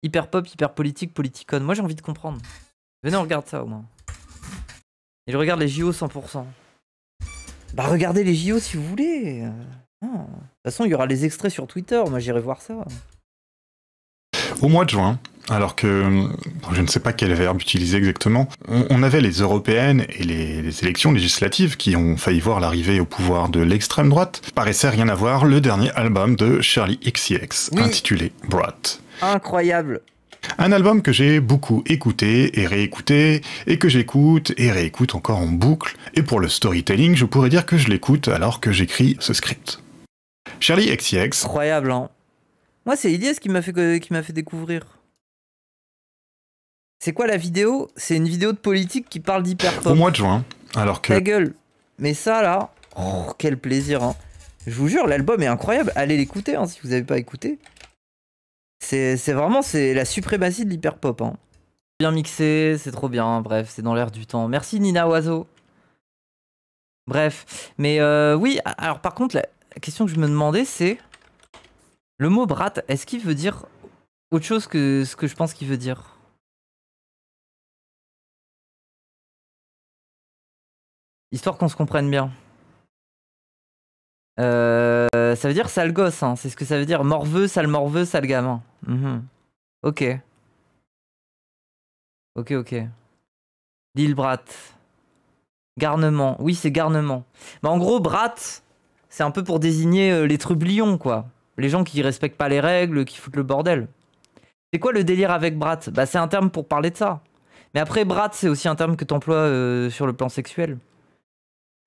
Hyper pop, hyper politique, politicon. Moi j'ai envie de comprendre. Venez, on regarde ça au moins. Et je regarde les JO 100%. Bah regardez les JO si vous voulez. De toute façon, il y aura les extraits sur Twitter. Moi j'irai voir ça. Au mois de juin, alors que je ne sais pas quel verbe utiliser exactement, on avait les européennes et les élections législatives qui ont failli voir l'arrivée au pouvoir de l'extrême droite. Paraissait rien à voir le dernier album de Charli XCX, intitulé Brat. Incroyable. Un album que j'ai beaucoup écouté et réécouté, et que j'écoute et réécoute encore en boucle, et pour le storytelling, je pourrais dire que je l'écoute alors que j'écris ce script. Charli XCX... Incroyable, hein. Moi, c'est Ilyes qui m'a fait découvrir. C'est quoi la vidéo? C'est une vidéo de politique qui parle d'hyper pop. Au mois de juin, alors que... Ta gueule. Mais ça, là... Oh, quel plaisir, hein. Je vous jure, l'album est incroyable. Allez l'écouter, hein, si vous n'avez pas écouté. C'est vraiment la suprématie de l'hyper pop, hein. Bien mixé, c'est trop bien. Bref, c'est dans l'air du temps. Merci Nina Oiseau. Bref. Mais oui, alors par contre, la question que je me demandais, c'est... Le mot brat, est-ce qu'il veut dire autre chose que ce que je pense qu'il veut dire? Histoire qu'on se comprenne bien. Ça veut dire sale gosse, hein. C'est ce que ça veut dire. Morveux, sale gamin. Ok. Ok. Lil Brat. Garnement. Oui, c'est garnement. Bah, en gros, brat, c'est un peu pour désigner les trublions, quoi. Les gens qui respectent pas les règles, qui foutent le bordel. C'est quoi le délire avec brat? Bah, c'est un terme pour parler de ça. Mais après, brat, c'est aussi un terme que t'emploies sur le plan sexuel.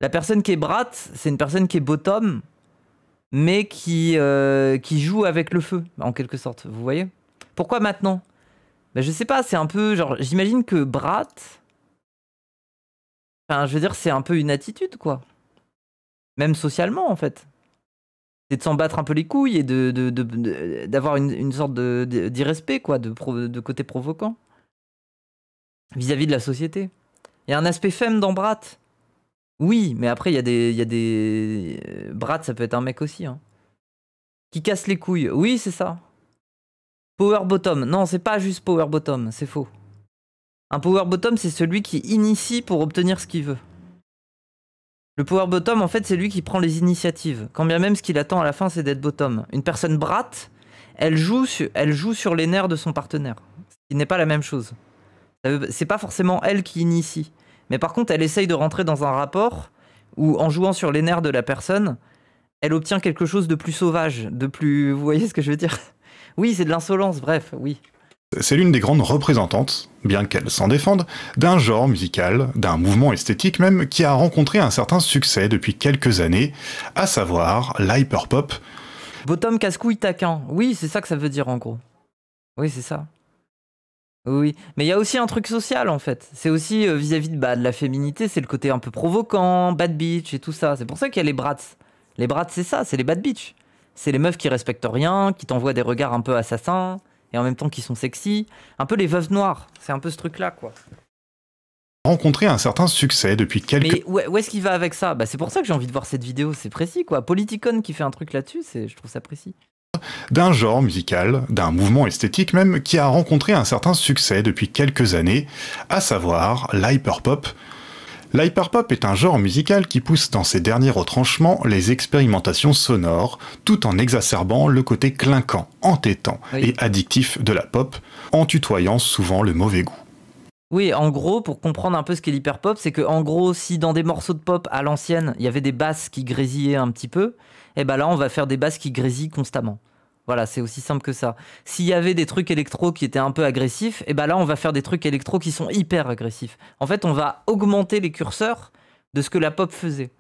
La personne qui est brat, c'est une personne qui est bottom, mais qui joue avec le feu, en quelque sorte. Vous voyez? Pourquoi maintenant? Bah, je sais pas, c'est un peu genre... J'imagine que brat... Enfin, je veux dire, c'est un peu une attitude, quoi. Même socialement, en fait. C'est de s'en battre un peu les couilles et d'avoir une sorte d'irrespect, quoi, de côté provoquant. Vis-à-vis de la société. Il y a un aspect femme dans brat. Oui, mais après, il y a des... Brat, ça peut être un mec aussi. Hein. Qui casse les couilles. Oui, c'est ça. Power bottom. Non, c'est pas juste power bottom, c'est faux. Un power bottom, c'est celui qui initie pour obtenir ce qu'il veut. Le power bottom, en fait, c'est lui qui prend les initiatives. Quand bien même ce qu'il attend à la fin, c'est d'être bottom. Une personne brat, elle joue sur les nerfs de son partenaire. Ce qui n'est pas la même chose. C'est pas forcément elle qui initie. Mais par contre, elle essaye de rentrer dans un rapport où, en jouant sur les nerfs de la personne, elle obtient quelque chose de plus sauvage, de plus... Vous voyez ce que je veux dire? Oui, c'est de l'insolence, bref, oui. C'est l'une des grandes représentantes, bien qu'elle s'en défende, d'un genre musical, d'un mouvement esthétique même, qui a rencontré un certain succès depuis quelques années, à savoir l'hyperpop. Bottom casse-couille taquin. Oui, c'est ça que ça veut dire en gros. Oui, c'est ça. Oui, mais il y a aussi un truc social en fait. C'est aussi vis-à-vis de la féminité, c'est le côté un peu provoquant, bad bitch et tout ça. C'est pour ça qu'il y a les brats. Les brats, c'est ça, c'est les bad bitch. C'est les meufs qui respectent rien, qui t'envoient des regards un peu assassins, et en même temps qui sont sexy. Un peu les veuves noires, c'est un peu ce truc-là, quoi. Rencontré un certain succès depuis quelques... Mais où est-ce qu'il va avec ça? Bah, c'est pour ça que j'ai envie de voir cette vidéo, c'est précis, quoi. Politicon qui fait un truc là-dessus, je trouve ça précis. D'un genre musical, d'un mouvement esthétique même, qui a rencontré un certain succès depuis quelques années, à savoir l'hyperpop. L'hyperpop est un genre musical qui pousse dans ses derniers retranchements les expérimentations sonores, tout en exacerbant le côté clinquant, entêtant et addictif de la pop, en tutoyant souvent le mauvais goût. Oui, en gros, pour comprendre un peu ce qu'est l'hyperpop, c'est que en gros, si dans des morceaux de pop à l'ancienne, il y avait des basses qui grésillaient un petit peu, et ben là, on va faire des basses qui grésillent constamment. Voilà, c'est aussi simple que ça. S'il y avait des trucs électro qui étaient un peu agressifs, et ben là, on va faire des trucs électro qui sont hyper agressifs. En fait, on va augmenter les curseurs de ce que la pop faisait.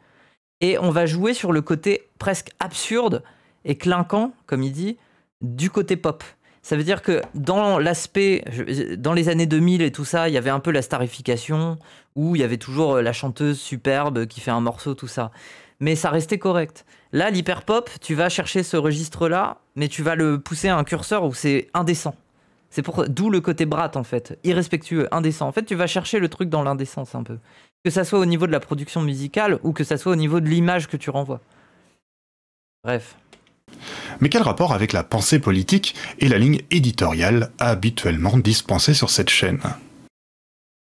Et on va jouer sur le côté presque absurde et clinquant, comme il dit, du côté pop. Ça veut dire que dans l'aspect, dans les années 2000 et tout ça, il y avait un peu la starification, où il y avait toujours la chanteuse superbe qui fait un morceau, tout ça. Mais ça restait correct. Là, l'hyperpop, tu vas chercher ce registre-là, mais tu vas le pousser à un curseur où c'est indécent. C'est pour d'où le côté brat, en fait. Irrespectueux, indécent. En fait, tu vas chercher le truc dans l'indécence, un peu. Que ça soit au niveau de la production musicale, ou que ça soit au niveau de l'image que tu renvoies. Bref. Mais quel rapport avec la pensée politique et la ligne éditoriale habituellement dispensée sur cette chaîne?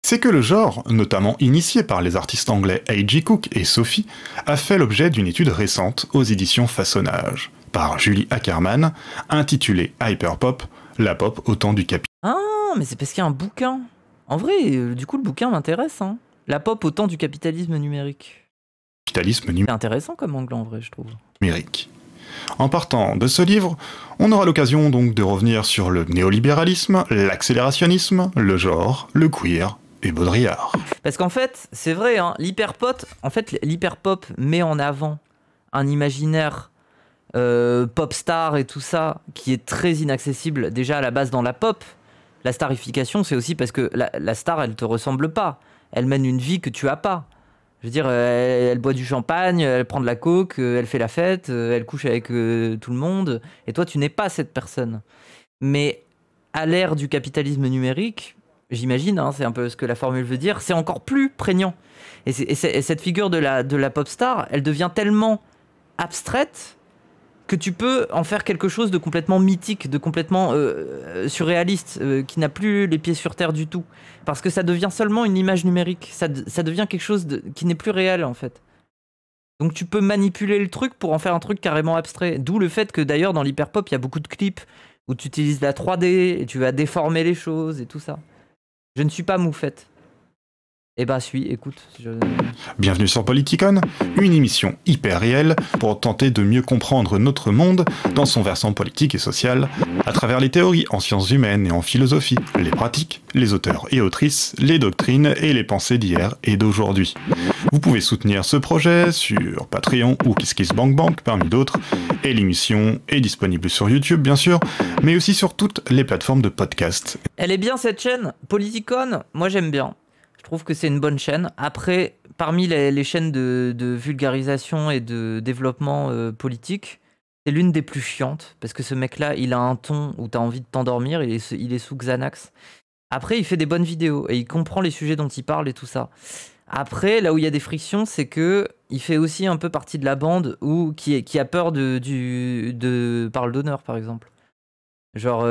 C'est que le genre, notamment initié par les artistes anglais A.G. Cook et Sophie, a fait l'objet d'une étude récente aux éditions Façonnage, par Julie Ackerman, intitulée Hyperpop, la pop au temps du capitalisme. Ah, mais c'est parce qu'il y a un bouquin. En vrai, du coup, le bouquin m'intéresse. Hein. La pop au temps du capitalisme numérique. C'est intéressant comme angle en vrai, je trouve. Numérique. En partant de ce livre, on aura l'occasion donc de revenir sur le néolibéralisme, l'accélérationnisme, le genre, le queer et Baudrillard. Parce qu'en fait, c'est vrai, hein, l'hyperpop met en avant un imaginaire pop star et tout ça qui est très inaccessible déjà à la base dans la pop. La starification, c'est aussi parce que la star, elle te ressemble pas. Elle mène une vie que tu as pas. Je veux dire, elle boit du champagne, elle prend de la coke, elle fait la fête, elle couche avec tout le monde. Et toi, tu n'es pas cette personne. Mais à l'ère du capitalisme numérique, j'imagine, hein, c'est un peu ce que la formule veut dire, c'est encore plus prégnant. Et cette figure de la pop star, elle devient tellement abstraite que tu peux en faire quelque chose de complètement mythique, de complètement surréaliste, qui n'a plus les pieds sur terre du tout. Parce que ça devient seulement une image numérique. Ça devient quelque chose qui n'est plus réel, en fait. Donc tu peux manipuler le truc pour en faire un truc carrément abstrait. D'où le fait que d'ailleurs dans l'hyperpop, il y a beaucoup de clips où tu utilises la 3D et tu vas déformer les choses et tout ça. Je ne suis pas moufette. Eh ben, écoute. Bienvenue sur Politicon, une émission hyper réelle pour tenter de mieux comprendre notre monde dans son versant politique et social, à travers les théories en sciences humaines et en philosophie, les pratiques, les auteurs et autrices, les doctrines et les pensées d'hier et d'aujourd'hui. Vous pouvez soutenir ce projet sur Patreon ou KissKissBankBank parmi d'autres, et l'émission est disponible sur YouTube bien sûr, mais aussi sur toutes les plateformes de podcast. Elle est bien cette chaîne, Politicon, moi j'aime bien. Je trouve que c'est une bonne chaîne. Après, parmi les chaînes de vulgarisation et de développement politique, c'est l'une des plus chiantes. Parce que ce mec-là, il a un ton où tu as envie de t'endormir. Il est sous Xanax. Après, il fait des bonnes vidéos et il comprend les sujets dont il parle et tout ça. Après, là où il y a des frictions, c'est que il fait aussi un peu partie de la bande qui a peur de parole d'honneur, par exemple. Genre,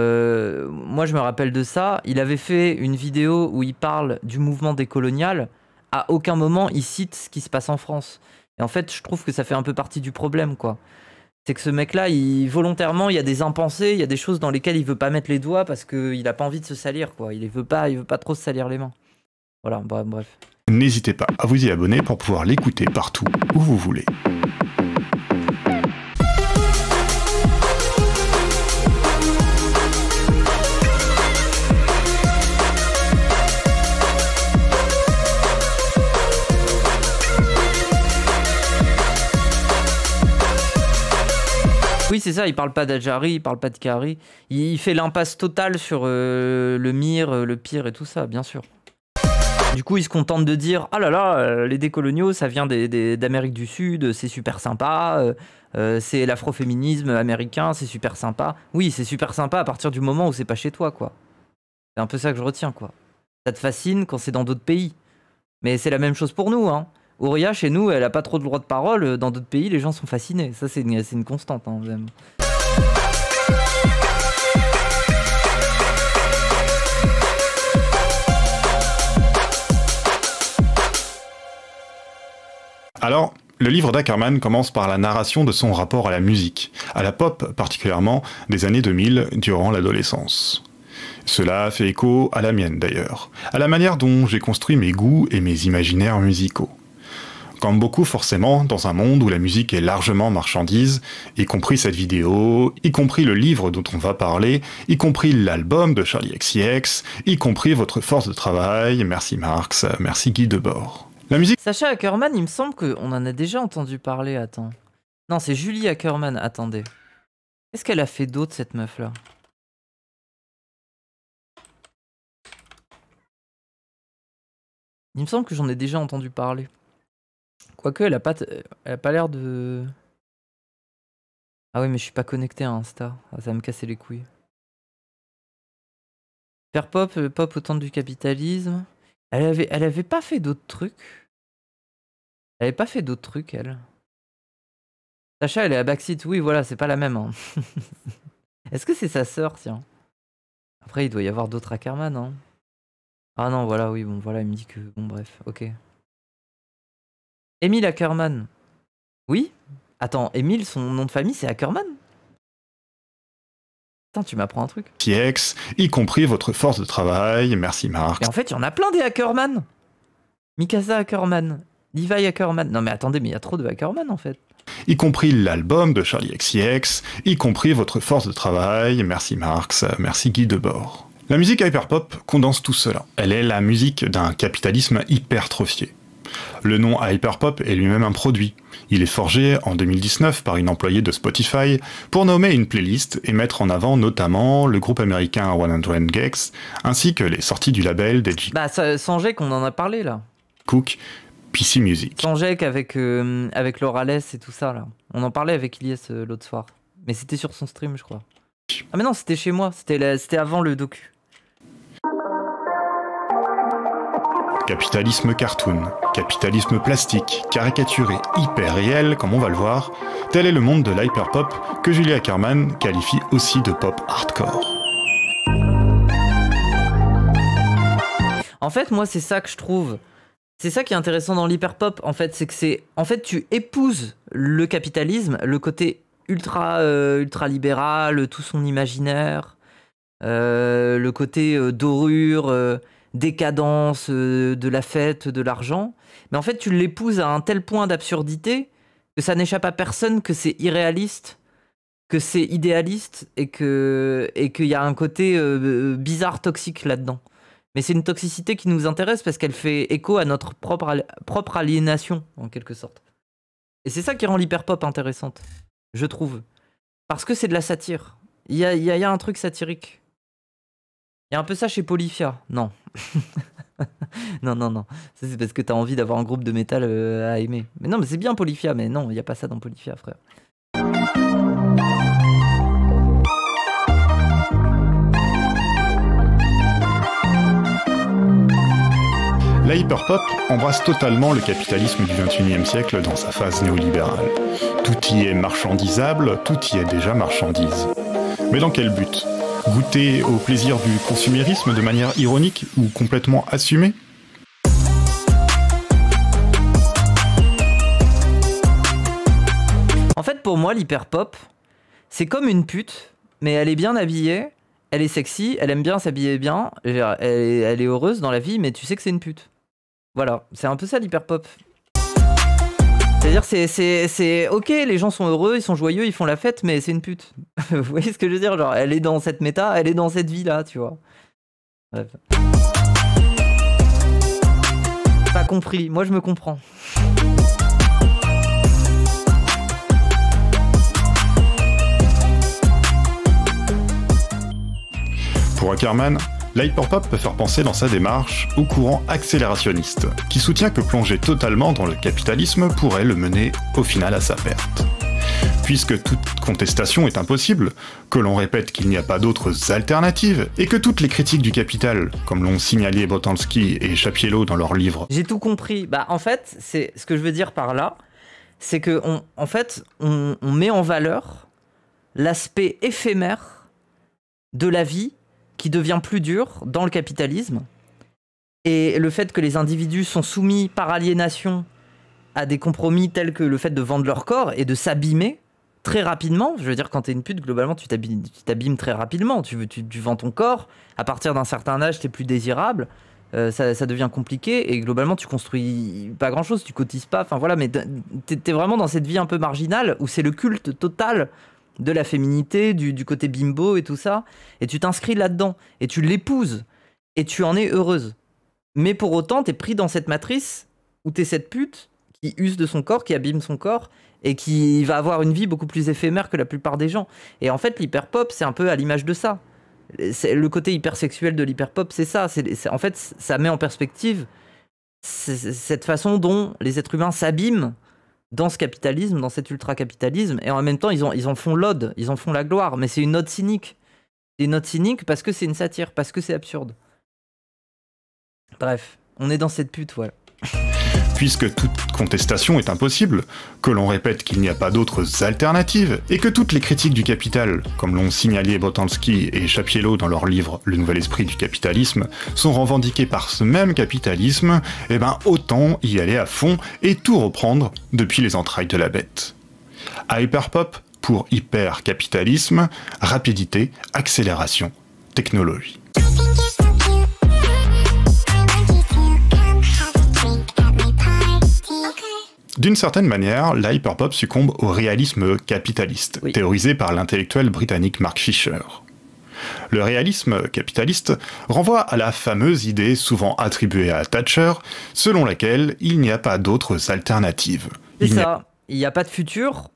moi je me rappelle de ça, il avait fait une vidéo où il parle du mouvement décolonial, à aucun moment il cite ce qui se passe en France. Et en fait, je trouve que ça fait un peu partie du problème, quoi. C'est que ce mec-là, volontairement, il y a des impensés, il y a des choses dans lesquelles il veut pas mettre les doigts parce qu'il a pas envie de se salir, quoi. Il veut pas trop se salir les mains. Voilà, bref. N'hésitez pas à vous y abonner pour pouvoir l'écouter partout où vous voulez. Oui, c'est ça, il parle pas d'Adjari, il parle pas de Kari. Il fait l'impasse totale sur le Mir, le pire et tout ça, bien sûr. Du coup, il se contente de dire « Ah là là, les décoloniaux, ça vient d'Amérique du Sud, c'est super sympa, c'est l'afroféminisme américain, c'est super sympa. » Oui, c'est super sympa à partir du moment où c'est pas chez toi, quoi. C'est un peu ça que je retiens, quoi. Ça te fascine quand c'est dans d'autres pays. Mais c'est la même chose pour nous, hein. Ouria, chez nous, elle a pas trop de droit de parole. Dans d'autres pays, les gens sont fascinés. Ça, c'est une constante. Hein, même. Alors, le livre d'Ackerman commence par la narration de son rapport à la musique, à la pop particulièrement, des années 2000 durant l'adolescence. Cela fait écho à la mienne d'ailleurs, à la manière dont j'ai construit mes goûts et mes imaginaires musicaux. Comme beaucoup forcément, dans un monde où la musique est largement marchandise, y compris cette vidéo, y compris le livre dont on va parler, y compris l'album de Charlie XCX, y compris votre force de travail, merci Marx, merci Guy Debord. La musique... Sacha Ackerman, il me semble qu'on en a déjà entendu parler, attends. Non, c'est Julie Ackerman, attendez. Qu'est-ce qu'elle a fait d'autre, cette meuf-là? Il me semble que j'en ai déjà entendu parler. Quoique, elle a pas l'air de... Ah oui, mais je suis pas connecté à Insta. Ah, ça va me casser les couilles. Faire pop au temps du capitalisme. Elle avait pas fait d'autres trucs. Elle avait pas fait d'autres trucs, elle. Sacha, elle est à Backseat. Oui, voilà, c'est pas la même. Hein. Est-ce que c'est sa sœur, tiens? Après, il doit y avoir d'autres Ackerman. Hein. Ah non, voilà, oui, bon, voilà, il me dit que... Bon, bref, ok. Émile Ackerman. Oui? Attends, Émile, son nom de famille, c'est Ackerman? Putain, tu m'apprends un truc. CX, y compris votre force de travail, merci Marx. Et en fait, il y en a plein des Ackerman. Mikasa Ackerman. Levi Ackerman. Non mais attendez, mais il y a trop de Ackerman en fait. Y compris l'album de Charlie XCX, y compris votre force de travail, merci Marx, merci Guy Debord. La musique hyperpop condense tout cela. Elle est la musique d'un capitalisme hypertrophié. Le nom hyperpop est lui-même un produit. Il est forgé en 2019 par une employée de Spotify pour nommer une playlist et mettre en avant notamment le groupe américain 100 Gex, ainsi que les sorties du label DJ Bah Sanjek, on en a parlé là. Cook, PC Music. Sanjek avec Lorales et tout ça là. On en parlait avec Ilyes l'autre soir. Mais c'était sur son stream je crois. Ah mais non, c'était chez moi, c'était avant le docu. Capitalisme cartoon, capitalisme plastique, caricaturé, hyper réel, comme on va le voir, tel est le monde de l'hyperpop que Julie Ackerman qualifie aussi de pop hardcore. En fait, moi, c'est ça que je trouve. C'est ça qui est intéressant dans l'hyperpop, en fait, c'est que c'est... En fait, tu épouses le capitalisme, le côté ultra libéral, tout son imaginaire, le côté dorure... décadence, de la fête, de l'argent. Mais en fait, tu l'épouses à un tel point d'absurdité que ça n'échappe à personne que c'est irréaliste, que c'est idéaliste et qu'il y a un côté bizarre, toxique là-dedans. Mais c'est une toxicité qui nous intéresse parce qu'elle fait écho à notre propre aliénation, en quelque sorte. Et c'est ça qui rend l'hyperpop intéressante, je trouve. Parce que c'est de la satire. Il y a un truc satirique. Il y a un peu ça chez Polyphia. Non. non. Ça, c'est parce que t'as envie d'avoir un groupe de métal à aimer. Mais non, mais c'est bien Polyphia, mais non, il n'y a pas ça dans Polyphia, frère. La hyperpop embrasse totalement le capitalisme du XXIe siècle dans sa phase néolibérale. Tout y est marchandisable, tout y est déjà marchandise. Mais dans quel but ? Goûter au plaisir du consumérisme de manière ironique ou complètement assumée ? En fait, pour moi, l'hyperpop, c'est comme une pute, mais elle est bien habillée, elle est sexy, elle aime bien s'habiller bien, elle est heureuse dans la vie, mais tu sais que c'est une pute. Voilà, c'est un peu ça l'hyperpop. C'est-à-dire, c'est ok, les gens sont heureux, ils sont joyeux, ils font la fête, mais c'est une pute. Vous voyez ce que je veux dire? Genre, elle est dans cette méta, elle est dans cette vie-là, tu vois. Bref. Pas compris, moi je me comprends. Pour Ackerman, l'hyperpop peut faire penser dans sa démarche au courant accélérationniste, qui soutient que plonger totalement dans le capitalisme pourrait le mener au final à sa perte. Puisque toute contestation est impossible, que l'on répète qu'il n'y a pas d'autres alternatives, et que toutes les critiques du capital, comme l'ont signalé Boltanski et Chapiello dans leur livre... J'ai tout compris. Bah en fait, c'est ce que je veux dire par là, c'est que on met en valeur l'aspect éphémère de la vie qui devient plus dur dans le capitalisme, et le fait que les individus sont soumis par aliénation à des compromis tels que le fait de vendre leur corps et de s'abîmer très rapidement. Je veux dire, quand t'es une pute, globalement, tu t'abîmes très rapidement. Tu vends ton corps, à partir d'un certain âge, t'es plus désirable, ça devient compliqué, et globalement, tu construis pas grand-chose, tu cotises pas, enfin voilà, mais t'es vraiment dans cette vie un peu marginale, où c'est le culte total de la féminité, du côté bimbo et tout ça, et tu t'inscris là-dedans, et tu l'épouses, et tu en es heureuse. Mais pour autant, t'es pris dans cette matrice où t'es cette pute qui use de son corps, qui abîme son corps, et qui va avoir une vie beaucoup plus éphémère que la plupart des gens. Et en fait, l'hyperpop, c'est un peu à l'image de ça. Le côté hypersexuel de l'hyperpop, c'est ça. En fait, ça met en perspective cette façon dont les êtres humains s'abîment dans ce capitalisme, dans cet ultra-capitalisme, et en même temps, ils en font l'ode, ils en font la gloire, mais c'est une ode cynique. C'est une ode cynique parce que c'est une satire, parce que c'est absurde. Bref, on est dans cette pute, voilà. puisque toute contestation est impossible, que l'on répète qu'il n'y a pas d'autres alternatives, et que toutes les critiques du capital, comme l'ont signalé Boltanski et Chapiello dans leur livre Le Nouvel Esprit du Capitalisme, sont revendiquées par ce même capitalisme, eh ben autant y aller à fond et tout reprendre depuis les entrailles de la bête. Hyperpop pour hypercapitalisme, rapidité, accélération, technologie. D'une certaine manière, la hyperpop succombe au réalisme capitaliste, théorisé par l'intellectuel britannique Mark Fisher. Le réalisme capitaliste renvoie à la fameuse idée souvent attribuée à Thatcher, selon laquelle il n'y a pas d'autres alternatives. C'est ça, il n'y a pas de futur,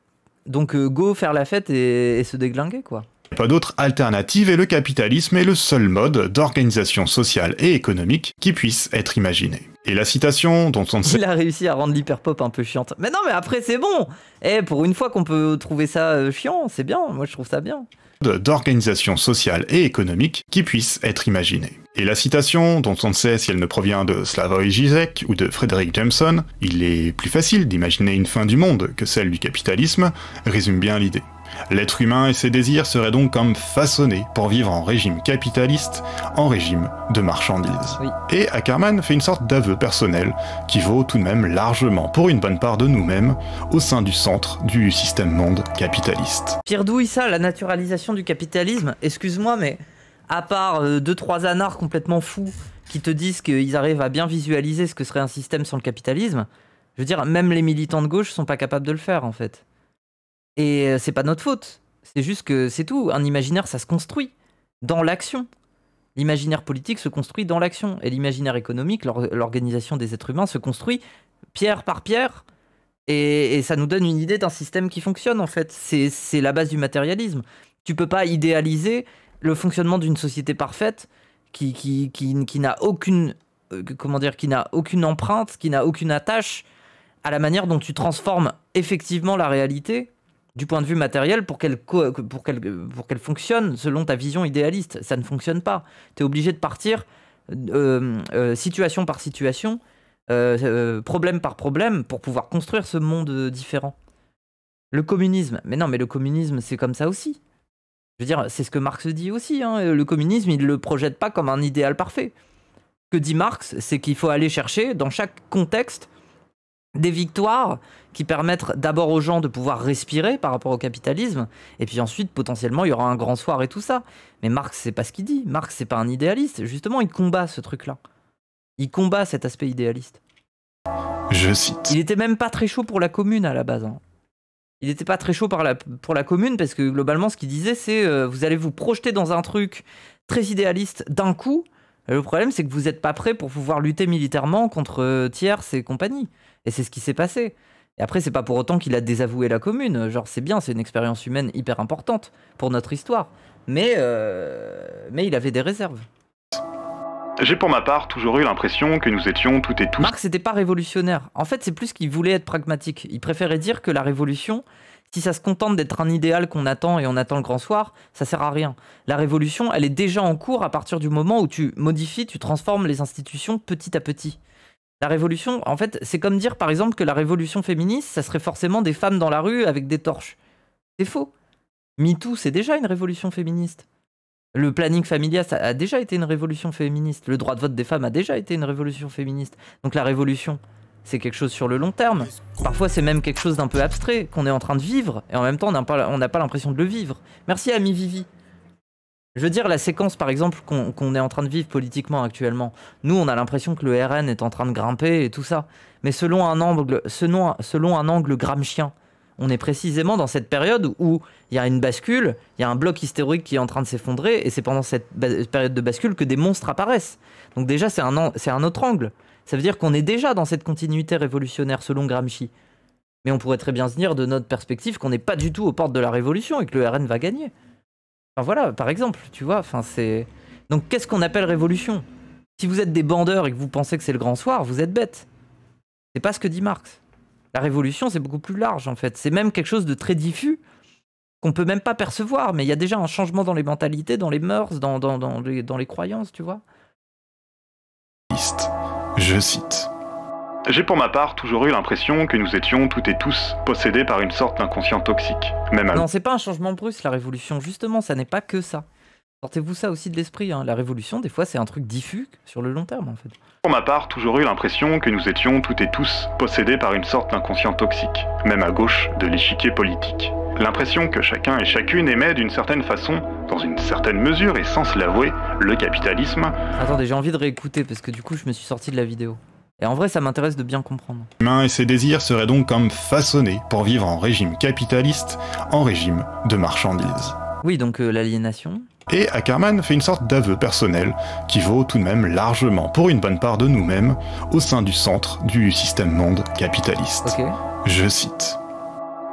donc go faire la fête et se déglinguer, quoi. Pas d'autre alternative et le capitalisme est le seul mode d'organisation sociale et économique qui puisse être imaginé. Et la citation dont on ne sait... Il a réussi à rendre l'hyperpop un peu chiante. Mais non, mais après c'est bon. Pour une fois qu'on peut trouver ça chiant, c'est bien, moi je trouve ça bien. D'organisation sociale et économique qui puisse être imaginée. Et la citation, dont on ne sait si elle ne provient de Slavoj Žižek ou de Frederick Jameson, il est plus facile d'imaginer une fin du monde que celle du capitalisme, résume bien l'idée. L'être humain et ses désirs seraient donc comme façonnés pour vivre en régime capitaliste, en régime de marchandises. Oui. Et Ackerman fait une sorte d'aveu personnel qui vaut tout de même largement pour une bonne part de nous-mêmes au sein du centre du système monde capitaliste. Pierre Douy, ça, la naturalisation du capitalisme, excuse-moi, mais à part 2-3 anards complètement fous qui te disent qu'ils arrivent à bien visualiser ce que serait un système sans le capitalisme, je veux dire, même les militants de gauche sont pas capables de le faire, en fait. Et c'est pas notre faute, c'est juste que c'est tout. Un imaginaire, ça se construit dans l'action. L'imaginaire politique se construit dans l'action. Et l'imaginaire économique, l'organisation des êtres humains, se construit pierre par pierre. Et ça nous donne une idée d'un système qui fonctionne, en fait. C'est la base du matérialisme. Tu peux pas idéaliser le fonctionnement d'une société parfaite qui n'a aucune, qui n'a aucune empreinte, qui n'a aucune attache à la manière dont tu transformes effectivement la réalité du point de vue matériel pour qu'elle fonctionne selon ta vision idéaliste. Ça ne fonctionne pas. Tu es obligé de partir situation par situation, problème par problème, pour pouvoir construire ce monde différent. Le communisme, mais non, mais le communisme, c'est comme ça aussi. Je veux dire, c'est ce que Marx dit aussi. Hein. Le communisme, il ne le projette pas comme un idéal parfait. Ce que dit Marx, c'est qu'il faut aller chercher, dans chaque contexte, des victoires qui permettent d'abord aux gens de pouvoir respirer par rapport au capitalisme, et puis ensuite, potentiellement, il y aura un grand soir et tout ça. Mais Marx, c'est pas ce qu'il dit. Marx, c'est pas un idéaliste. Justement, il combat ce truc-là. Il combat cet aspect idéaliste. Je cite. Il était même pas très chaud pour la commune à la base. Hein. Il était pas très chaud pour la commune, parce que globalement, ce qu'il disait, c'est vous allez vous projeter dans un truc très idéaliste d'un coup. Le problème, c'est que vous n'êtes pas prêt pour pouvoir lutter militairement contre Thiers et compagnie. Et c'est ce qui s'est passé. Et après, c'est pas pour autant qu'il a désavoué la commune. Genre, c'est bien, c'est une expérience humaine hyper importante pour notre histoire. Mais il avait des réserves. J'ai pour ma part toujours eu l'impression que nous étions toutes et tous... Marx n'était pas révolutionnaire. En fait, c'est plus qu'il voulait être pragmatique. Il préférait dire que la révolution, si ça se contente d'être un idéal qu'on attend et on attend le grand soir, ça sert à rien. La révolution, elle est déjà en cours à partir du moment où tu modifies, tu transformes les institutions petit à petit. La révolution, en fait, c'est comme dire par exemple que la révolution féministe, ça serait forcément des femmes dans la rue avec des torches. C'est faux. MeToo, c'est déjà une révolution féministe. Le planning familial, ça a déjà été une révolution féministe. Le droit de vote des femmes a déjà été une révolution féministe. Donc la révolution, c'est quelque chose sur le long terme. Parfois, c'est même quelque chose d'un peu abstrait qu'on est en train de vivre, et en même temps, on n'a pas l'impression de le vivre. Merci, ami Vivi. Je veux dire, la séquence, par exemple, qu'on est en train de vivre politiquement actuellement, nous, on a l'impression que le RN est en train de grimper et tout ça. Mais selon un angle gramscien, on est précisément dans cette période où il y a une bascule, il y a un bloc historique qui est en train de s'effondrer, et c'est pendant cette période de bascule que des monstres apparaissent. Donc déjà, c'est un autre angle. Ça veut dire qu'on est déjà dans cette continuité révolutionnaire selon Gramsci. Mais on pourrait très bien se dire, de notre perspective, qu'on n'est pas du tout aux portes de la révolution et que le RN va gagner. Enfin voilà, par exemple, tu vois, enfin c'est... Donc qu'est-ce qu'on appelle révolution? Si vous êtes des bandeurs et que vous pensez que c'est le grand soir, vous êtes bêtes. C'est pas ce que dit Marx. La révolution, c'est beaucoup plus large, en fait. C'est même quelque chose de très diffus, qu'on peut même pas percevoir, mais il y a déjà un changement dans les mentalités, dans les mœurs, dans les croyances, tu vois. Je cite. J'ai pour ma part toujours eu l'impression que nous étions toutes et tous possédés par une sorte d'inconscient toxique. Même Non, c'est pas un changement brusque, la révolution. Justement, ça n'est pas que ça. Sortez-vous ça aussi de l'esprit. Hein. La révolution, des fois, c'est un truc diffus sur le long terme, en fait. Pour ma part, toujours eu l'impression que nous étions toutes et tous possédés par une sorte d'inconscient toxique, même à gauche de l'échiquier politique. L'impression que chacun et chacune aimait d'une certaine façon, dans une certaine mesure et sans se l'avouer, le capitalisme. Attendez, j'ai envie de réécouter parce que du coup, je me suis sorti de la vidéo. Et en vrai, ça m'intéresse de bien comprendre. L'humain et ses désirs seraient donc comme façonnés pour vivre en régime capitaliste, en régime de marchandises. Oui, donc l'aliénation. Et Ackerman fait une sorte d'aveu personnel qui vaut tout de même largement pour une bonne part de nous-mêmes au sein du centre du système monde capitaliste. Ok. Je cite.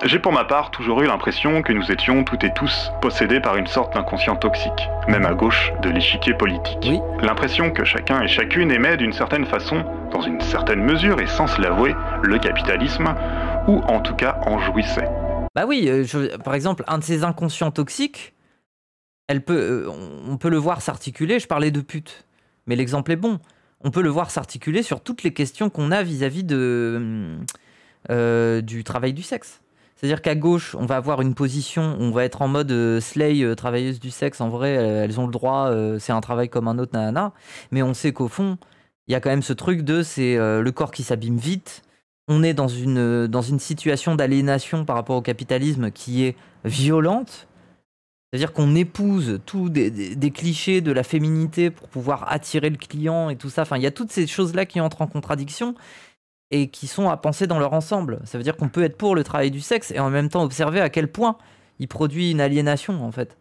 J'ai pour ma part toujours eu l'impression que nous étions toutes et tous possédés par une sorte d'inconscient toxique, même à gauche de l'échiquier politique. Oui. L'impression que chacun et chacune aimait d'une certaine façon, dans une certaine mesure et sans se l'avouer, le capitalisme, ou en tout cas en jouissait. Bah oui, par exemple, un de ces inconscients toxiques, on peut le voir s'articuler, je parlais de pute, mais l'exemple est bon. On peut le voir s'articuler sur toutes les questions qu'on a vis-à-vis du travail du sexe. C'est-à-dire qu'à gauche, on va avoir une position, on va être en mode slay, travailleuse du sexe, en vrai, elles ont le droit, c'est un travail comme un autre, nanana. Mais on sait qu'au fond, il y a quand même ce truc c'est le corps qui s'abîme vite. On est dans une situation d'aliénation par rapport au capitalisme qui est violente. C'est-à-dire qu'on épouse tous des clichés de la féminité pour pouvoir attirer le client et tout ça. Enfin, il y a toutes ces choses-là qui entrent en contradiction et qui sont à penser dans leur ensemble. Ça veut dire qu'on peut être pour le travail du sexe et en même temps observer à quel point il produit une aliénation, en fait.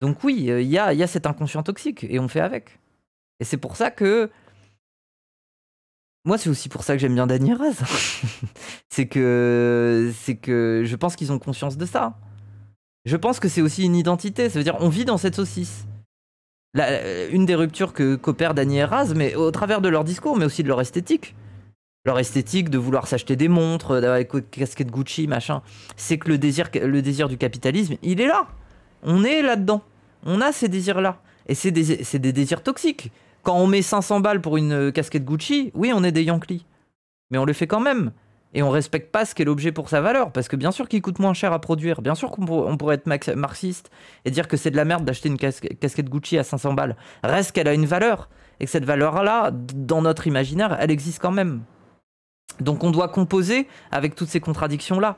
Donc oui, il y a cet inconscient toxique et on fait avec. Et c'est pour ça que... Moi, c'est aussi pour ça que j'aime bien Dany et Raz. c'est que je pense qu'ils ont conscience de ça. Je pense que c'est aussi une identité. Ça veut dire on vit dans cette saucisse. Une des ruptures qu'opèrent Dany et Raz, mais au travers de leur discours, mais aussi de leur esthétique. Leur esthétique de vouloir s'acheter des montres, d'avoir des casquettes Gucci, machin. C'est que le désir du capitalisme, il est là. On est là-dedans. On a ces désirs-là. Et c'est des désirs toxiques. Quand on met 500 balles pour une casquette Gucci, oui, on est des Yankees. Mais on le fait quand même. Et on respecte pas ce qu'est l'objet pour sa valeur. Parce que bien sûr qu'il coûte moins cher à produire. Bien sûr qu'on pourrait être marxiste et dire que c'est de la merde d'acheter une casquette Gucci à 500 balles. Reste qu'elle a une valeur. Et que cette valeur-là, dans notre imaginaire, elle existe quand même. Donc on doit composer avec toutes ces contradictions-là.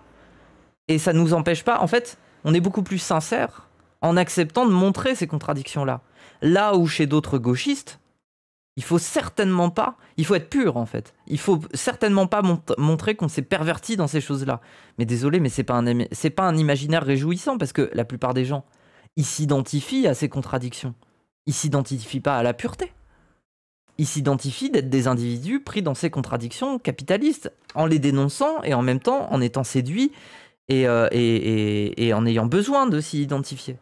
Et ça ne nous empêche pas... En fait, on est beaucoup plus sincère en acceptant de montrer ces contradictions-là. Là où chez d'autres gauchistes, il faut certainement pas... Il faut être pur, en fait. Il faut certainement pas montrer qu'on s'est perverti dans ces choses-là. Mais désolé, mais c'est pas un imaginaire réjouissant, parce que la plupart des gens, ils s'identifient à ces contradictions. Ils s'identifient pas à la pureté. Ils s'identifient d'être des individus pris dans ces contradictions capitalistes, en les dénonçant et en même temps en étant séduits et en ayant besoin de s'y identifier.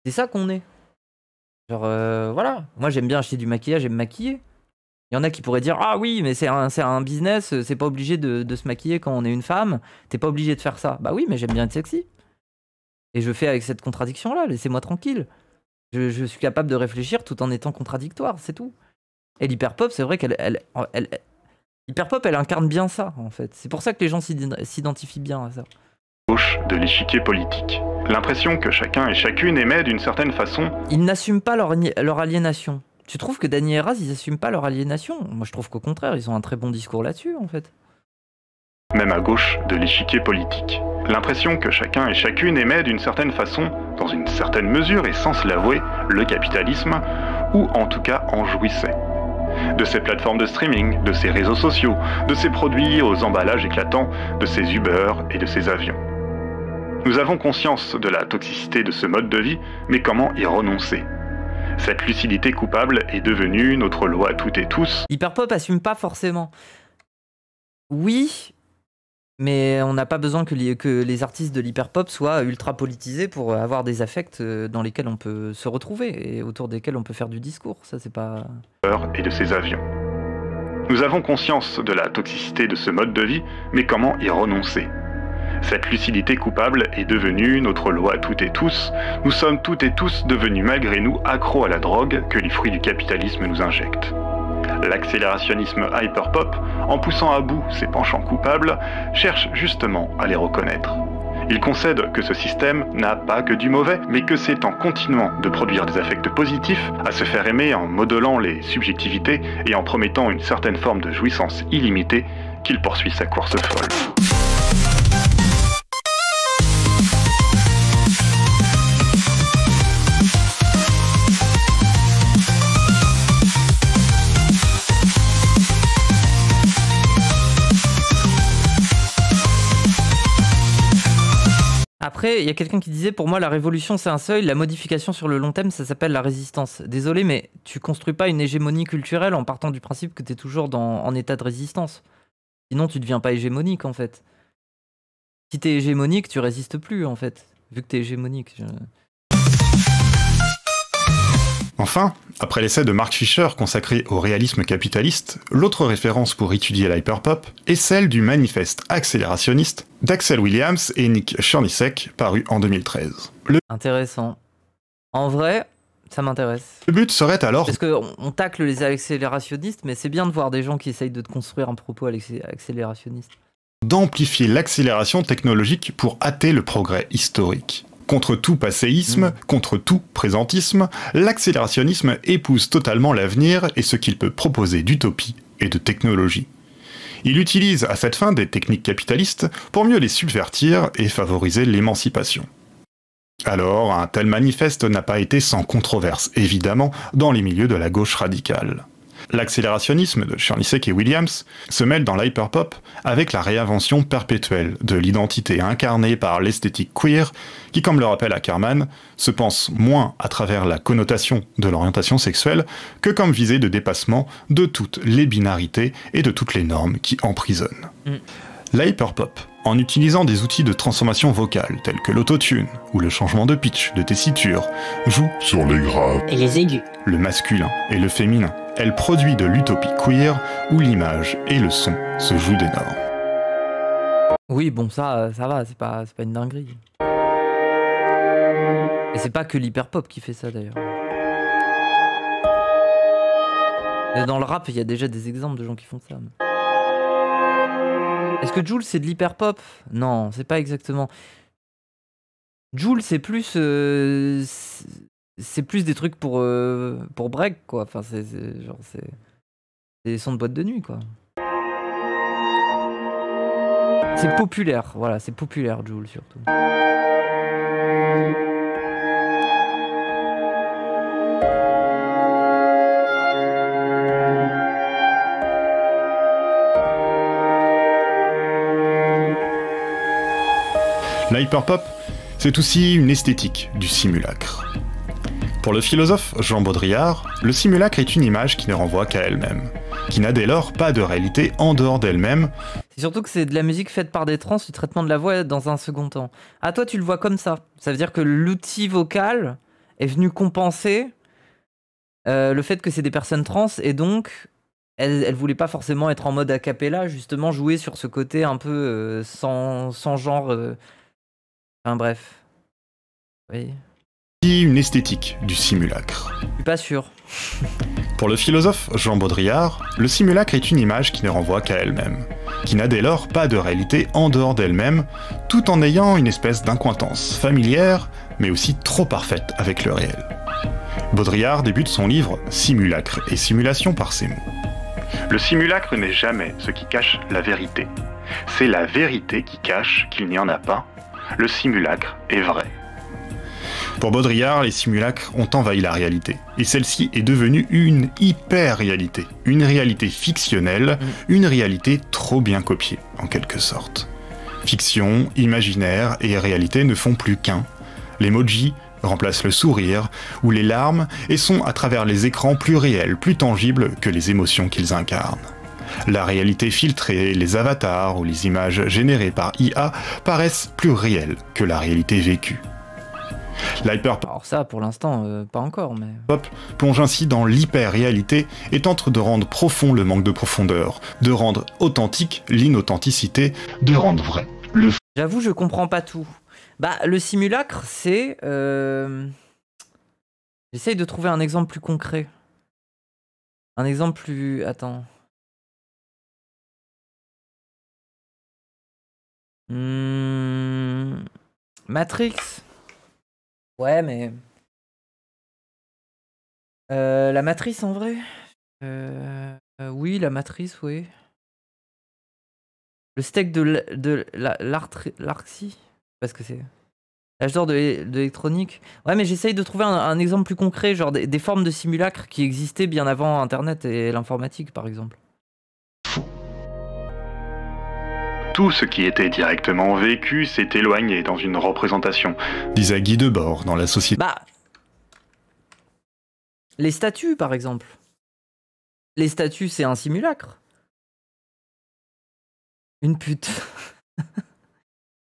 C'est ça qu'on est. Genre, voilà. Moi, j'aime bien acheter du maquillage et me maquiller. Il y en a qui pourraient dire « Ah oui, mais c'est un business, c'est pas obligé de se maquiller quand on est une femme. T'es pas obligé de faire ça. » Bah oui, mais j'aime bien être sexy. Et je fais avec cette contradiction-là. Laissez-moi tranquille. Je suis capable de réfléchir tout en étant contradictoire, c'est tout. Et l'hyperpop, c'est vrai l'hyperpop, elle incarne bien ça, en fait. C'est pour ça que les gens s'identifient bien à ça. Gauche de l'échiquier politique. L'impression que chacun et chacune aimait d'une certaine façon. Ils n'assument pas leur aliénation. Tu trouves que Dany et Raz, ils n'assument pas leur aliénation? Moi, je trouve qu'au contraire, ils ont un très bon discours là-dessus, en fait. Même à gauche de l'échiquier politique. L'impression que chacun et chacune aimait d'une certaine façon, dans une certaine mesure et sans se l'avouer, le capitalisme, ou en tout cas en jouissait. De ces plateformes de streaming, de ces réseaux sociaux, de ces produits aux emballages éclatants, de ces Uber et de ces avions. Nous avons conscience de la toxicité de ce mode de vie, mais comment y renoncer? Cette lucidité coupable est devenue notre loi à toutes et tous. Hyperpop assume pas forcément. Oui, mais on n'a pas besoin que les artistes de l'hyperpop soient ultra politisés pour avoir des affects dans lesquels on peut se retrouver et autour desquels on peut faire du discours. Ça, c'est pas... Et de ces avions. Nous avons conscience de la toxicité de ce mode de vie, mais comment y renoncer? Cette lucidité coupable est devenue notre loi à toutes et tous. Nous sommes toutes et tous devenus malgré nous accros à la drogue que les fruits du capitalisme nous injectent. L'accélérationnisme hyperpop, en poussant à bout ses penchants coupables, cherche justement à les reconnaître. Il concède que ce système n'a pas que du mauvais, mais que c'est en continuant de produire des affects positifs, à se faire aimer en modelant les subjectivités et en promettant une certaine forme de jouissance illimitée, qu'il poursuit sa course folle. Après, il y a quelqu'un qui disait, pour moi, la révolution, c'est un seuil, la modification sur le long terme, ça s'appelle la résistance. Désolé, mais tu construis pas une hégémonie culturelle en partant du principe que tu es toujours en état de résistance. Sinon, tu deviens pas hégémonique, en fait. Si tu es hégémonique, tu résistes plus, en fait. Vu que tu es hégémonique. Enfin, après l'essai de Mark Fisher consacré au réalisme capitaliste, l'autre référence pour étudier l'hyperpop est celle du manifeste accélérationniste d'Axel Williams et Nick Chernisek, paru en 2013. Intéressant. En vrai, ça m'intéresse. Le but serait alors... Parce qu'on tacle les accélérationnistes, mais c'est bien de voir des gens qui essayent de te construire un propos accélérationniste. D'amplifier l'accélération technologique pour hâter le progrès historique. Contre tout passéisme, contre tout présentisme, l'accélérationnisme épouse totalement l'avenir et ce qu'il peut proposer d'utopie et de technologie. Il utilise à cette fin des techniques capitalistes pour mieux les subvertir et favoriser l'émancipation. Alors, un tel manifeste n'a pas été sans controverse, évidemment, dans les milieux de la gauche radicale. L'accélérationnisme de Chernisek et Williams se mêle dans l'hyperpop avec la réinvention perpétuelle de l'identité incarnée par l'esthétique queer qui, comme le rappelle Ackerman, se pense moins à travers la connotation de l'orientation sexuelle que comme visée de dépassement de toutes les binarités et de toutes les normes qui emprisonnent. L'hyperpop, en utilisant des outils de transformation vocale tels que l'autotune ou le changement de pitch de tessiture, joue sur les graves et les aigus, le masculin et le féminin. Elle produit de l'utopie queer où l'image et le son se jouent des normes. Oui, bon, ça va, c'est pas une dinguerie. Et c'est pas que l'hyperpop qui fait ça d'ailleurs. Dans le rap, il y a déjà des exemples de gens qui font ça. Est-ce que Jul c'est de l'hyperpop? Non, c'est pas exactement. Jul c'est plus des trucs pour break quoi. Enfin c'est des sons de boîte de nuit quoi. C'est populaire, voilà, c'est populaire Jul surtout. L'hyperpop, c'est aussi une esthétique du simulacre. Pour le philosophe Jean Baudrillard, le simulacre est une image qui ne renvoie qu'à elle-même, qui n'a dès lors pas de réalité en dehors d'elle-même. C'est surtout que c'est de la musique faite par des trans, du traitement de la voix dans un second temps. Ah, toi tu le vois comme ça. Ça veut dire que l'outil vocal est venu compenser le fait que c'est des personnes trans et donc elle voulait pas forcément être en mode a cappella, justement jouer sur ce côté un peu sans genre. Enfin bref. Oui. Une esthétique du simulacre. Je suis pas sûr. Pour le philosophe Jean Baudrillard, le simulacre est une image qui ne renvoie qu'à elle-même, qui n'a dès lors pas de réalité en dehors d'elle-même, tout en ayant une espèce d'incointance familière, mais aussi trop parfaite avec le réel. Baudrillard débute son livre Simulacre et simulation par ces mots. Le simulacre n'est jamais ce qui cache la vérité. C'est la vérité qui cache qu'il n'y en a pas. Le simulacre est vrai. Pour Baudrillard, les simulacres ont envahi la réalité, et celle-ci est devenue une hyper-réalité, une réalité fictionnelle, une réalité trop bien copiée, en quelque sorte. Fiction, imaginaire et réalité ne font plus qu'un. L'emoji remplace le sourire ou les larmes et sont à travers les écrans plus réels, plus tangibles que les émotions qu'ils incarnent. La réalité filtrée, les avatars ou les images générées par IA paraissent plus réelles que la réalité vécue. L'hyperpop, alors ça pour l'instant pas encore, mais plonge ainsi dans l'hyper-réalité et tente de rendre profond le manque de profondeur, de rendre authentique l'inauthenticité, de rendre vrai le faux. J'avoue je comprends pas tout. Bah le simulacre c'est j'essaye de trouver un exemple plus concret. Un exemple plus... Attends. Matrix. Ouais, mais... la matrice, en vrai. Oui, la matrice, oui. Le steak de l'Arxie. Parce que c'est... L'âge d'or de l'électronique. Ouais, mais j'essaye de trouver un exemple plus concret, genre des formes de simulacres qui existaient bien avant Internet et l'informatique, par exemple. Tout ce qui était directement vécu s'est éloigné dans une représentation, disait Guy Debord dans la société. Bah, les statues, par exemple. Les statues, c'est un simulacre. Une pute.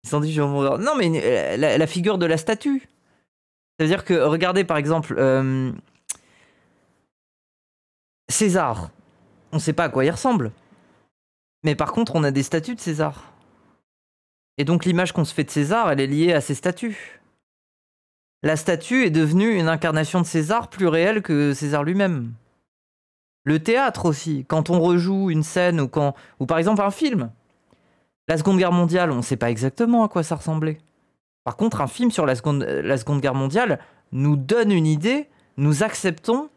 Sandy, je vais mourir. Non, mais la figure de la statue. C'est-à-dire que, regardez, par exemple, César. On sait pas à quoi il ressemble. Mais par contre, on a des statues de César. Et donc, l'image qu'on se fait de César, elle est liée à ces statues. La statue est devenue une incarnation de César plus réelle que César lui-même. Le théâtre aussi. Quand on rejoue une scène ou par exemple un film. La Seconde Guerre mondiale, on ne sait pas exactement à quoi ça ressemblait. Par contre, un film sur la Seconde Guerre mondiale nous donne une idée. Nous acceptons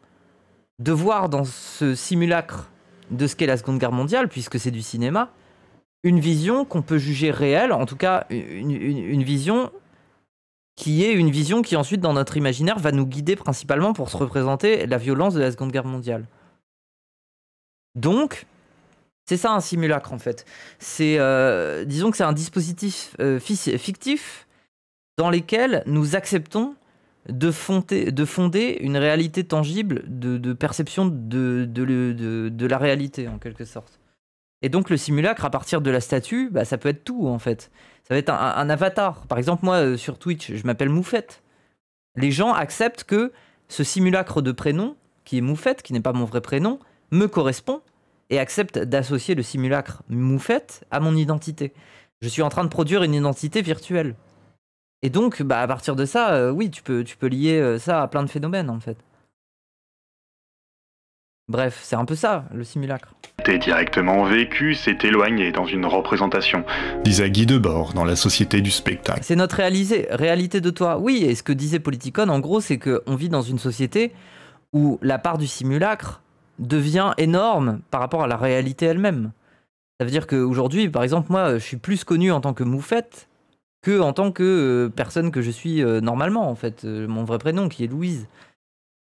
de voir dans ce simulacre de ce qu'est la Seconde Guerre mondiale, puisque c'est du cinéma, une vision qu'on peut juger réelle, en tout cas une vision qui est une vision qui ensuite dans notre imaginaire va nous guider principalement pour se représenter la violence de la Seconde Guerre mondiale. Donc, c'est ça un simulacre en fait. C'est, disons que c'est un dispositif fictif dans lequel nous acceptons de fonder une réalité tangible de perception de la réalité en quelque sorte. Et donc le simulacre à partir de la statue, bah, ça peut être tout en fait. Ça va être un avatar. Par exemple moi sur Twitch, je m'appelle Moufette. Les gens acceptent que ce simulacre de prénom, qui est Moufette, qui n'est pas mon vrai prénom, me correspond et acceptent d'associer le simulacre Moufette à mon identité. Je suis en train de produire une identité virtuelle. Et donc, bah, à partir de ça, oui, tu peux lier ça à plein de phénomènes, en fait. Bref, c'est un peu ça, le simulacre. Était directement vécu, s'est éloigné dans une représentation, disait Guy Debord dans la société du spectacle. C'est notre réalité de toi. Oui, et ce que disait Politicon, en gros, c'est qu'on vit dans une société où la part du simulacre devient énorme par rapport à la réalité elle-même. Ça veut dire qu'aujourd'hui, par exemple, moi, je suis plus connu en tant que Moufette que en tant que personne que je suis normalement, en fait. Mon vrai prénom, qui est Louise.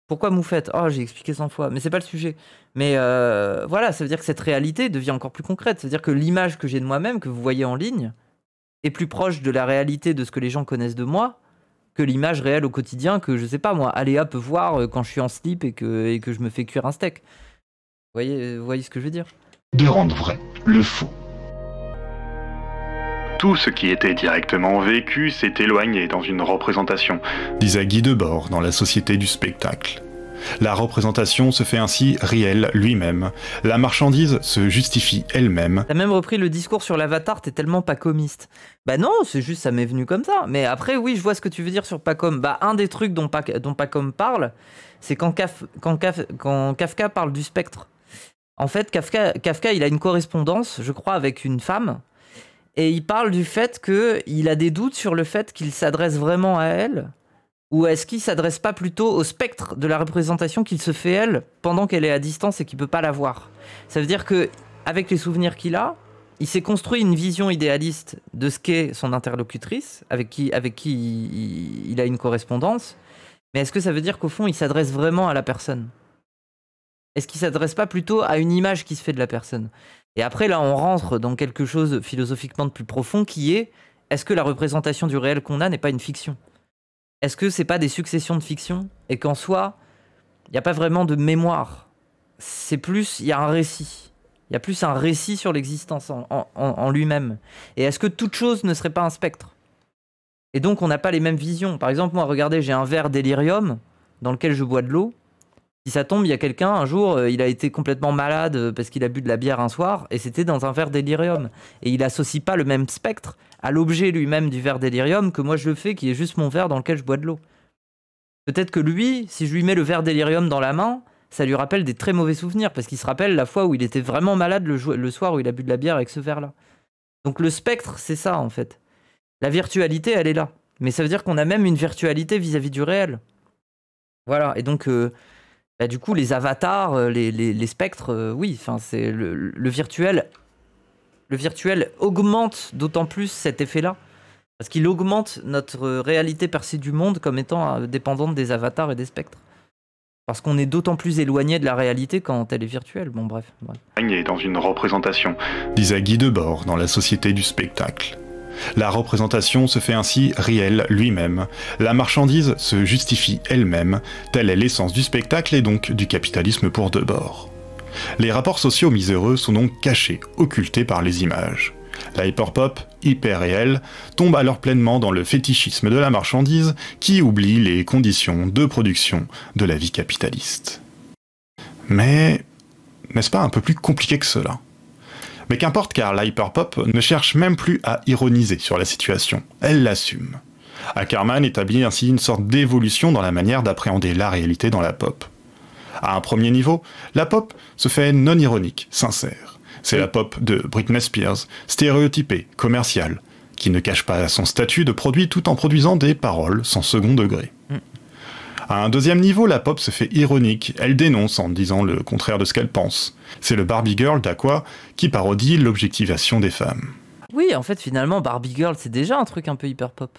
Pourquoi Moufette? Oh, j'ai expliqué 100 fois, mais c'est pas le sujet. Mais voilà, ça veut dire que cette réalité devient encore plus concrète. C'est-à-dire que l'image que j'ai de moi-même, que vous voyez en ligne, est plus proche de la réalité de ce que les gens connaissent de moi que l'image réelle au quotidien que, je sais pas moi, Aléa peut voir quand je suis en slip et que je me fais cuire un steak. Vous voyez ce que je veux dire? De rendre vrai le faux. Tout ce qui était directement vécu s'est éloigné dans une représentation, disait Guy Debord dans la société du spectacle. La représentation se fait ainsi réelle lui-même. La marchandise se justifie elle-même. T'as même repris le discours sur l'avatar, t'es tellement pacomiste. Bah non, c'est juste ça m'est venu comme ça. Mais après, oui, je vois ce que tu veux dire sur Pacom. Bah un des trucs dont Pacom parle, c'est quand Kafka parle du spectre. En fait, Kafka, il a une correspondance, je crois, avec une femme. Et il parle du fait qu'il a des doutes sur le fait qu'il s'adresse vraiment à elle, ou est-ce qu'il s'adresse pas plutôt au spectre de la représentation qu'il se fait elle pendant qu'elle est à distance et qu'il peut pas la voir. Ça veut dire que avec les souvenirs qu'il a, il s'est construit une vision idéaliste de ce qu'est son interlocutrice, avec qui il a une correspondance. Mais est-ce que ça veut dire qu'au fond, il s'adresse vraiment à la personne? Est-ce qu'il s'adresse pas plutôt à une image qui se fait de la personne? Et après, là, on rentre dans quelque chose philosophiquement de plus profond qui est, est-ce que la représentation du réel qu'on a n'est pas une fiction? Est-ce que c'est pas des successions de fictions? Et qu'en soi, il n'y a pas vraiment de mémoire. C'est plus, il y a un récit. Il y a plus un récit sur l'existence en lui-même. Et est-ce que toute chose ne serait pas un spectre? Et donc, on n'a pas les mêmes visions. Par exemple, moi, regardez, j'ai un verre d'Ellyrium dans lequel je bois de l'eau. Si ça tombe, il y a quelqu'un, un jour, il a été complètement malade parce qu'il a bu de la bière un soir, et c'était dans un verre d'Ellyrium. Et il associe pas le même spectre à l'objet lui-même du verre d'Ellyrium que moi je le fais, qui est juste mon verre dans lequel je bois de l'eau. Peut-être que lui, si je lui mets le verre d'Ellyrium dans la main, ça lui rappelle des très mauvais souvenirs, parce qu'il se rappelle la fois où il était vraiment malade le soir où il a bu de la bière avec ce verre-là. Donc le spectre, c'est ça en fait. La virtualité, elle est là. Mais ça veut dire qu'on a même une virtualité vis-à-vis du réel. Voilà, et donc du coup les avatars, les spectres, oui, c'est le virtuel. Le virtuel augmente d'autant plus cet effet-là. Parce qu'il augmente notre réalité perçue du monde comme étant dépendante des avatars et des spectres. Parce qu'on est d'autant plus éloigné de la réalité quand elle est virtuelle. Bon, bref. Et dans une représentation, disait Guy Debord dans La Société du spectacle. La représentation se fait ainsi réelle lui-même. La marchandise se justifie elle-même. Telle est l'essence du spectacle et donc du capitalisme pour Debord. Les rapports sociaux miséreux sont donc cachés, occultés par les images. La hyperpop, hyper réelle, tombe alors pleinement dans le fétichisme de la marchandise qui oublie les conditions de production de la vie capitaliste. Mais n'est-ce pas un peu plus compliqué que cela? Mais qu'importe, car l'hyperpop ne cherche même plus à ironiser sur la situation, elle l'assume. Ackerman établit ainsi une sorte d'évolution dans la manière d'appréhender la réalité dans la pop. À un premier niveau, la pop se fait non ironique, sincère. C'est la pop de Britney Spears, stéréotypée, commerciale, qui ne cache pas son statut de produit tout en produisant des paroles sans second degré. À un deuxième niveau, la pop se fait ironique, elle dénonce en disant le contraire de ce qu'elle pense. C'est le Barbie Girl d'Aqua qui parodie l'objectivation des femmes. Oui, en fait, finalement, Barbie Girl, c'est déjà un truc un peu hyper pop.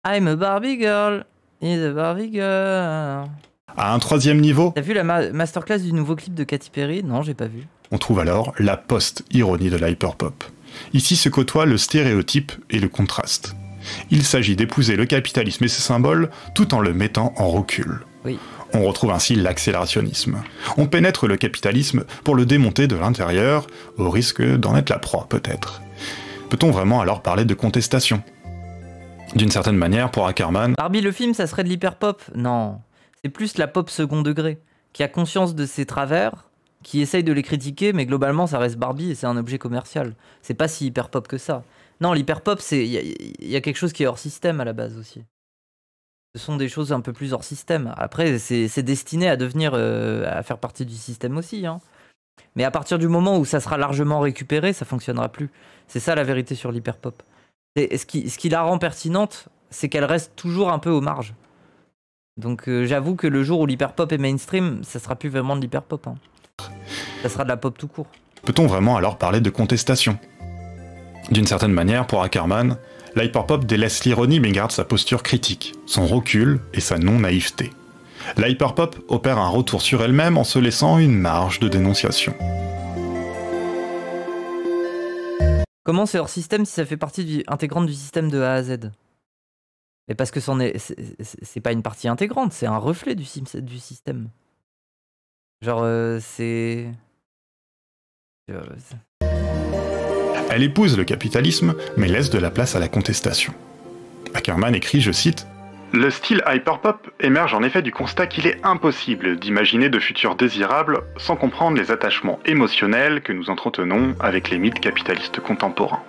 I'm a Barbie Girl, is a Barbie Girl. À un troisième niveau... T'as vu la masterclass du nouveau clip de Katy Perry? Non, j'ai pas vu. On trouve alors la post-ironie de l'hyperpop. Ici se côtoient le stéréotype et le contraste. Il s'agit d'épouser le capitalisme et ses symboles tout en le mettant en recul. Oui. On retrouve ainsi l'accélérationnisme. On pénètre le capitalisme pour le démonter de l'intérieur, au risque d'en être la proie peut-être. Peut-on vraiment alors parler de contestation? D'une certaine manière, pour Ackerman... Barbie le film, ça serait de l'hyperpop? Non. C'est plus la pop second degré, qui a conscience de ses travers, qui essaye de les critiquer, mais globalement ça reste Barbie et c'est un objet commercial. C'est pas si hyper pop que ça. Non, l'hyper pop, il y a quelque chose qui est hors système à la base aussi. Ce sont des choses un peu plus hors système. Après, c'est destiné à devenir, à faire partie du système aussi. Hein. Mais à partir du moment où ça sera largement récupéré, ça fonctionnera plus. C'est ça la vérité sur l'hyper pop. Et ce qui la rend pertinente, c'est qu'elle reste toujours un peu aux marges. Donc j'avoue que le jour où l'hyper pop est mainstream, ça sera plus vraiment de l'hyper pop. Hein. Ça sera de la pop tout court. Peut-on vraiment alors parler de contestation? D'une certaine manière, pour Ackerman, l'hyperpop délaisse l'ironie mais garde sa posture critique, son recul et sa non-naïveté. L'hyperpop opère un retour sur elle-même en se laissant une marge de dénonciation. Comment c'est hors système si ça fait partie intégrante du système de A à Z? Mais parce que c'est pas une partie intégrante, c'est un reflet du système. Genre, c'est... Elle épouse le capitalisme, mais laisse de la place à la contestation. Ackerman écrit, je cite, « Le style hyperpop émerge en effet du constat qu'il est impossible d'imaginer de futurs désirables sans comprendre les attachements émotionnels que nous entretenons avec les mythes capitalistes contemporains. »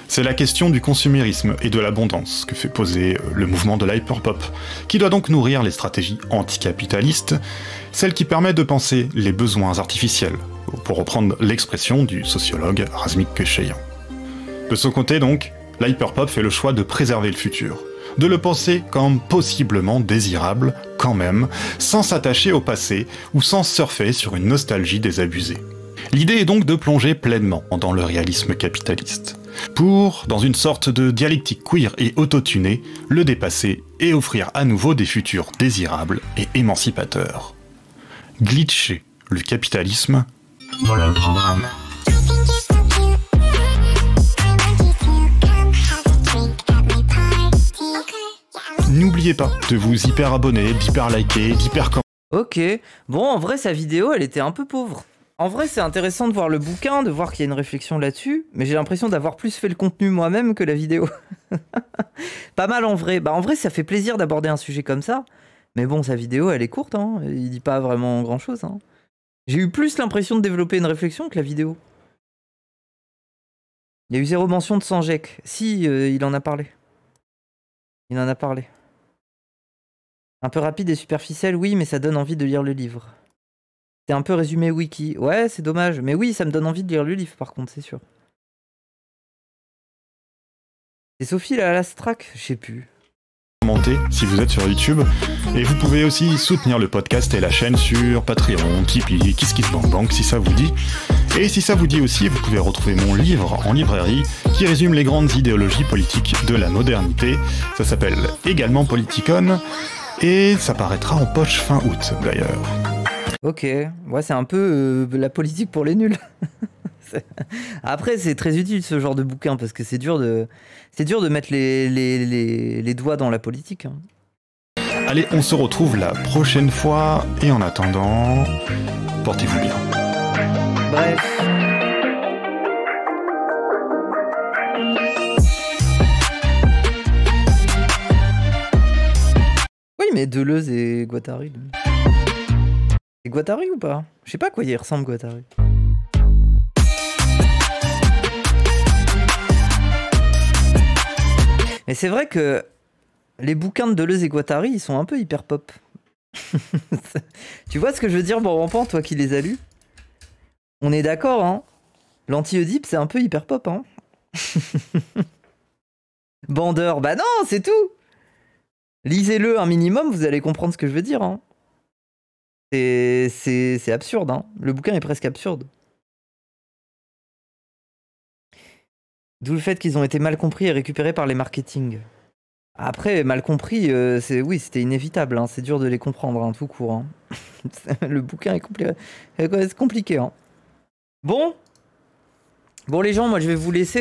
C'est la question du consumérisme et de l'abondance que fait poser le mouvement de l'hyperpop, qui doit donc nourrir les stratégies anticapitalistes, celle qui permet de penser les besoins artificiels, pour reprendre l'expression du sociologue Razmik Kecheyan. De son côté donc, l'hyperpop fait le choix de préserver le futur, de le penser comme possiblement désirable, quand même, sans s'attacher au passé ou sans surfer sur une nostalgie désabusée. L'idée est donc de plonger pleinement dans le réalisme capitaliste, pour, dans une sorte de dialectique queer et autotunée, le dépasser et offrir à nouveau des futurs désirables et émancipateurs. Glitcher le capitalisme, voilà le programme. N'oubliez pas de vous hyper abonner, d'hyper liker, d'hyper commenter. Ok, bon en vrai sa vidéo elle était un peu pauvre. En vrai c'est intéressant de voir le bouquin, de voir qu'il y a une réflexion là-dessus, mais j'ai l'impression d'avoir plus fait le contenu moi-même que la vidéo. Pas mal en vrai, bah en vrai ça fait plaisir d'aborder un sujet comme ça, mais bon sa vidéo elle est courte, hein. Il dit pas vraiment grand-chose. Hein. J'ai eu plus l'impression de développer une réflexion que la vidéo. Il y a eu 0 mention de Sanjek. Si, il en a parlé. Il en a parlé. Un peu rapide et superficiel, oui, mais ça donne envie de lire le livre. C'est un peu résumé wiki. Ouais, c'est dommage. Mais oui, ça me donne envie de lire le livre, par contre, c'est sûr. C'est Sophie, la last track? Je sais plus. Commenter si vous êtes sur YouTube. Et vous pouvez aussi soutenir le podcast et la chaîne sur Patreon, Tipeee, KissKissBankBank si ça vous dit. Et si ça vous dit aussi, vous pouvez retrouver mon livre en librairie qui résume les grandes idéologies politiques de la modernité. Ça s'appelle également Politicon et ça paraîtra en poche fin août d'ailleurs. Ok, ouais, c'est un peu la politique pour les nuls. Après, c'est très utile ce genre de bouquin parce que c'est dur de mettre les doigts dans la politique. Hein. Allez, on se retrouve la prochaine fois et en attendant, portez-vous bien. Bref. Oui, mais Deleuze et Guattari. C'est Guattari ou pas? Je sais pas à quoi il ressemble, Guattari. Mais c'est vrai que les bouquins de Deleuze et Guattari, ils sont un peu hyper pop. Tu vois ce que je veux dire, Bon, toi qui les as lus? On est d'accord, hein? L'anti-Oedipe, c'est un peu hyper pop, hein? Bandeur, bah non, c'est tout! Lisez-le un minimum, vous allez comprendre ce que je veux dire, hein? C'est absurde, hein? Le bouquin est presque absurde. D'où le fait qu'ils ont été mal compris et récupérés par les marketing. Après, mal compris, oui, c'était inévitable, hein. C'est dur de les comprendre, hein, tout court. Hein. Le bouquin est compliqué. Hein. Bon, les gens, moi je vais vous laisser.